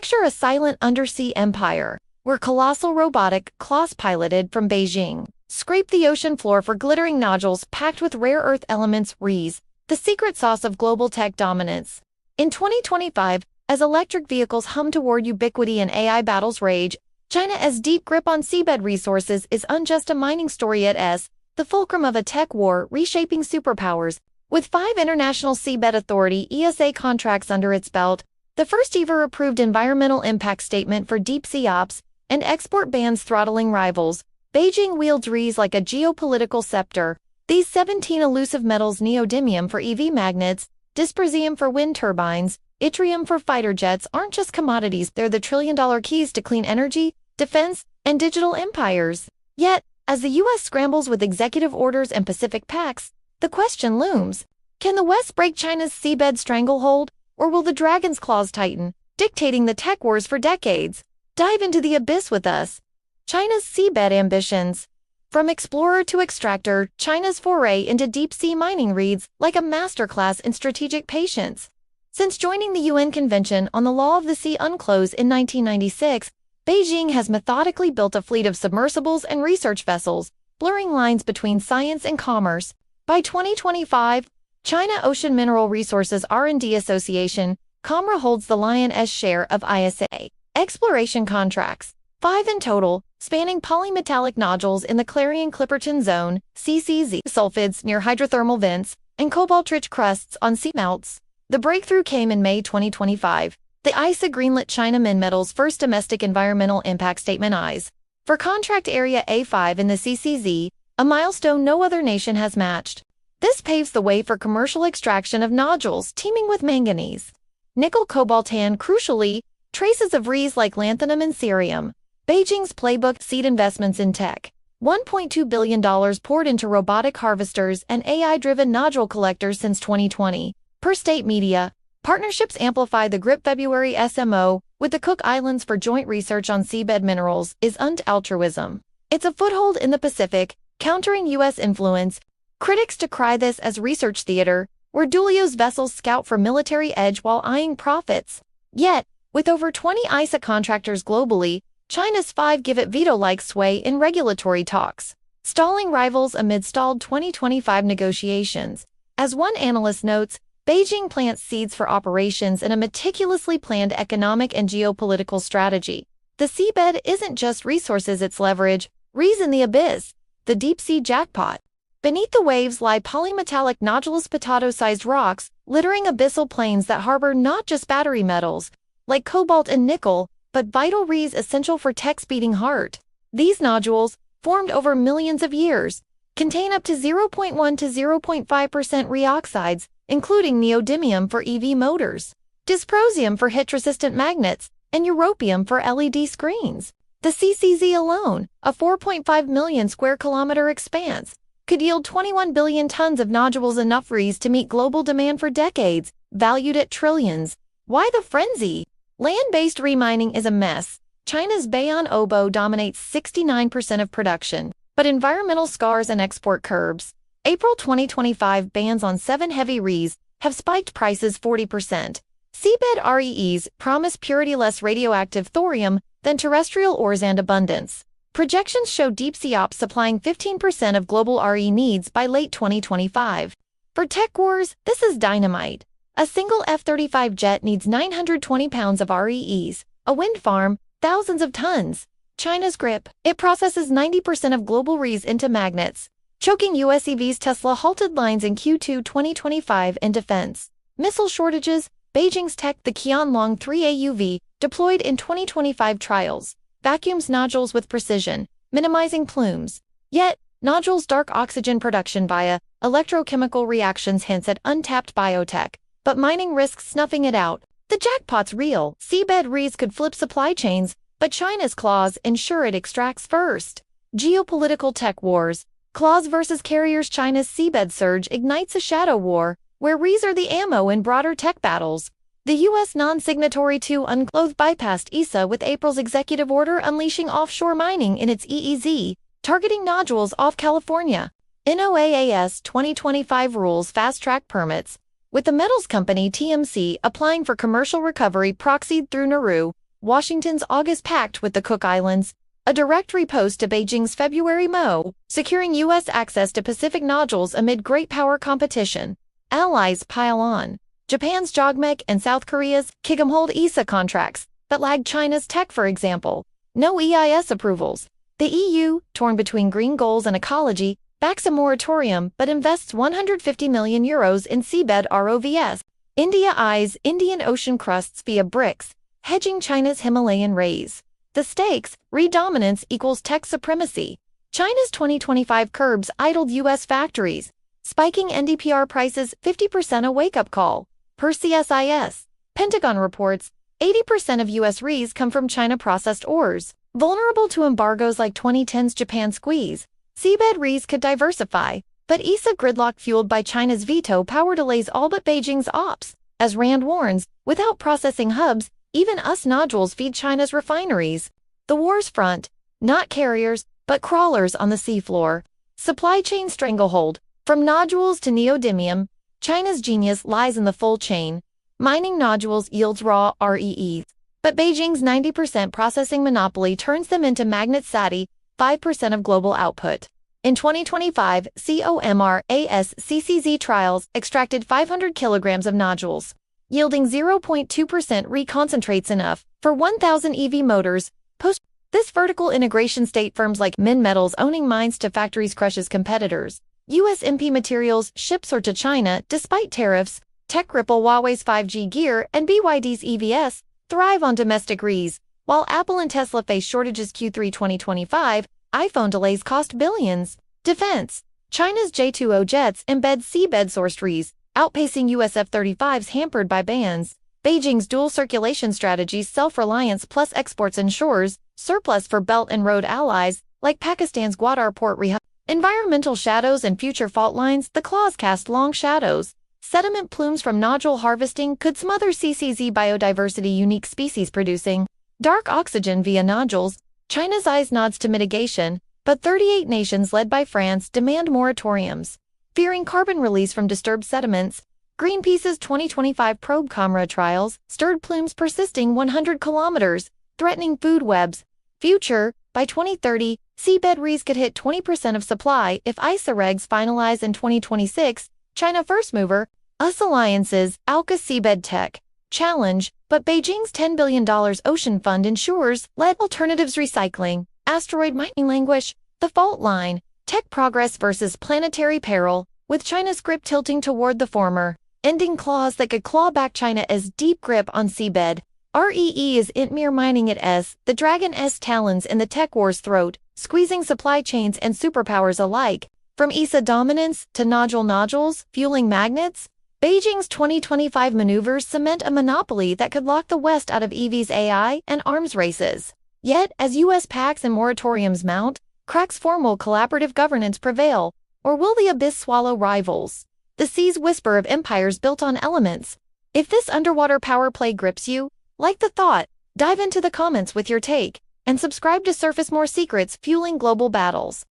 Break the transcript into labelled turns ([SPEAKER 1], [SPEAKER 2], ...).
[SPEAKER 1] Picture a silent undersea empire, where colossal robotic claws piloted from Beijing scrape the ocean floor for glittering nodules packed with rare earth elements REEs, the secret sauce of global tech dominance. In 2025, as electric vehicles hum toward ubiquity and AI battles rage, China's deep grip on seabed resources is unjust a mining story the fulcrum of a tech war reshaping superpowers. With 5 International Seabed Authority (ESA) contracts under its belt, the first ever approved environmental impact statement for deep-sea ops, and export bans throttling rivals, Beijing wields REEs like a geopolitical scepter. These 17 elusive metals, neodymium for EV magnets, dysprosium for wind turbines, yttrium for fighter jets, aren't just commodities, they're the trillion-dollar keys to clean energy, defense, and digital empires. Yet, as the U.S. scrambles with executive orders and Pacific Pacts, the question looms: can the West break China's seabed stranglehold, or will the dragon's claws tighten, dictating the tech wars for decades? Dive into the abyss with us. China's seabed ambitions. From explorer to extractor, China's foray into deep-sea mining reads like a masterclass in strategic patience. Since joining the UN Convention on the Law of the Sea (UNCLOS) in 1996, Beijing has methodically built a fleet of submersibles and research vessels, blurring lines between science and commerce. By 2025, China Ocean Mineral Resources R&D Association, COMRA, holds the lion's share of ISA exploration contracts, 5 in total, spanning polymetallic nodules in the Clarion-Clipperton Zone, CCZ, sulfides near hydrothermal vents, and cobalt-rich crusts on seamounts. The breakthrough came in May 2025. The ISA greenlit China Minmetal's first domestic environmental impact statement (ISE) for contract area A5 in the CCZ, a milestone no other nation has matched. This paves the way for commercial extraction of nodules teeming with manganese, nickel, cobalt, and, crucially, traces of REEs like lanthanum and cerium. Beijing's playbook: seed investments in tech. $1.2 billion poured into robotic harvesters and AI-driven nodule collectors since 2020. Per state media, partnerships amplify the grip. February SMO with the Cook Islands for joint research on seabed minerals is altruism. It's a foothold in the Pacific, countering U.S. influence. Critics decry this as research theater, where Dulio's vessels scout for military edge while eyeing profits. Yet, with over 20 ISA contractors globally, China's 5 give it veto-like sway in regulatory talks, stalling rivals amid stalled 2025 negotiations. As one analyst notes, Beijing plants seeds for operations in a meticulously planned economic and geopolitical strategy. The seabed isn't just resources, it's leverage, REEs in the abyss, the deep-sea jackpot. Beneath the waves lie polymetallic nodulous potato-sized rocks, littering abyssal plains that harbor not just battery metals, like cobalt and nickel, but vital REEs essential for tech's beating heart. These nodules, formed over millions of years, contain up to 0.1 to 0.5% REE oxides, including neodymium for EV motors, dysprosium for hit-resistant magnets, and europium for LED screens. The CCZ alone, a 4.5 million square kilometer expanse, could yield 21 billion tons of nodules, enough REEs to meet global demand for decades, valued at trillions. Why the frenzy? Land-based remining is a mess. China's Bayan Obo dominates 69% of production, but environmental scars and export curbs. April 2025 bans on 7 heavy REEs have spiked prices 40%. Seabed REEs promise purity, less radioactive thorium than terrestrial ores, and abundance. Projections show deep-sea ops supplying 15% of global RE needs by late 2025. For tech wars, this is dynamite. A single F-35 jet needs 920 pounds of REEs, a wind farm, thousands of tons. China's grip: it processes 90% of global REEs into magnets, choking US EVs. Tesla halted lines in Q2 2025 in defense. Missile shortages: Beijing's tech, the Qianlong 3 AUV, deployed in 2025 trials, vacuums nodules with precision, minimizing plumes. Yet, nodules' dark oxygen production via electrochemical reactions hints at untapped biotech, but mining risks snuffing it out. The jackpot's real. Seabed REEs could flip supply chains, but China's claws ensure it extracts first. Geopolitical tech wars. Claws versus carriers. China's seabed surge ignites a shadow war, where REEs are the ammo in broader tech battles. The U.S. non-signatory to UNCLOS bypassed ESA with April's executive order unleashing offshore mining in its EEZ, targeting nodules off California. NOAA's 2025 rules fast-track permits, with the metals company TMC applying for commercial recovery proxied through Nauru, Washington's August pact with the Cook Islands, a direct repost to Beijing's February MO, securing U.S. access to Pacific nodules amid great power competition. Allies pile on. Japan's JOGMEC and South Korea's KIGAM hold ESA contracts, but lag China's tech, for example. No EIS approvals. The EU, torn between green goals and ecology, backs a moratorium but invests €150 million in Seabed REEs. India eyes Indian Ocean crusts via BRICS, hedging China's Himalayan rays. The stakes, redominance equals tech supremacy. China's 2025 curbs idled U.S. factories, spiking NdPr prices 50% a wake-up call. Per CSIS, Pentagon reports, 80% of U.S. REEs come from China-processed ores. Vulnerable to embargoes like 2010's Japan squeeze, Seabed REEs could diversify, but ESA gridlock fueled by China's veto power delays all but Beijing's ops. As Rand warns, without processing hubs, even us nodules feed China's refineries. The war's front, not carriers, but crawlers on the seafloor. Supply chain stranglehold. From nodules to neodymium, China's genius lies in the full chain. Mining nodules yields raw REEs, but Beijing's 90% processing monopoly turns them into magnet sati, 5% of global output. In 2025, COMRAS-CCZ trials extracted 500 kilograms of nodules, yielding 0.2% reconcentrates enough for 1,000 EV motors. This vertical integration state firms like Minmetals owning mines to factories crushes competitors. U.S. MP materials ships or to China despite tariffs. Tech ripple Huawei's 5G gear and BYD's EVs thrive on domestic REEs, while Apple and Tesla face shortages Q3 2025, iPhone delays cost billions. Defense. China's J-2O jets embed seabed-sourced REEs, outpacing US F-35s hampered by bans. Beijing's dual circulation strategies self-reliance plus exports ensures surplus for Belt and Road allies, like Pakistan's Gwadar port rehab. Environmental shadows and future fault lines, the claws cast long shadows. Sediment plumes from nodule harvesting could smother CCZ biodiversity unique species producing dark oxygen via nodules. China's eyes nods to mitigation, but 38 nations led by France demand moratoriums. Fearing carbon release from disturbed sediments, Greenpeace's 2025 probe camera trials stirred plumes persisting 100 kilometers, threatening food webs. Future, by 2030, Seabed REEs could hit 20% of supply if ISA regs finalize in 2026. China first mover, US alliances, Alka Seabed Tech, challenge, but Beijing's $10 billion ocean fund ensures lead alternatives recycling, asteroid mining languish, the fault line, tech progress versus planetary peril, with China's grip tilting toward the former, ending clause that could claw back China as deep grip on seabed. REE is Intmere mining it as the Dragon S talons in the tech war's throat, squeezing supply chains and superpowers alike. From ESA dominance to nodules fueling magnets, Beijing's 2025 maneuvers cement a monopoly that could lock the West out of EVs, AI, and arms races. Yet, as U.S. pacts and moratoriums mount, cracks form. Will collaborative governance prevail, or will the abyss swallow rivals? The sea's whisper of empires built on elements. If this underwater power play grips you, like the thought, dive into the comments with your take, and subscribe to surface more secrets fueling global battles.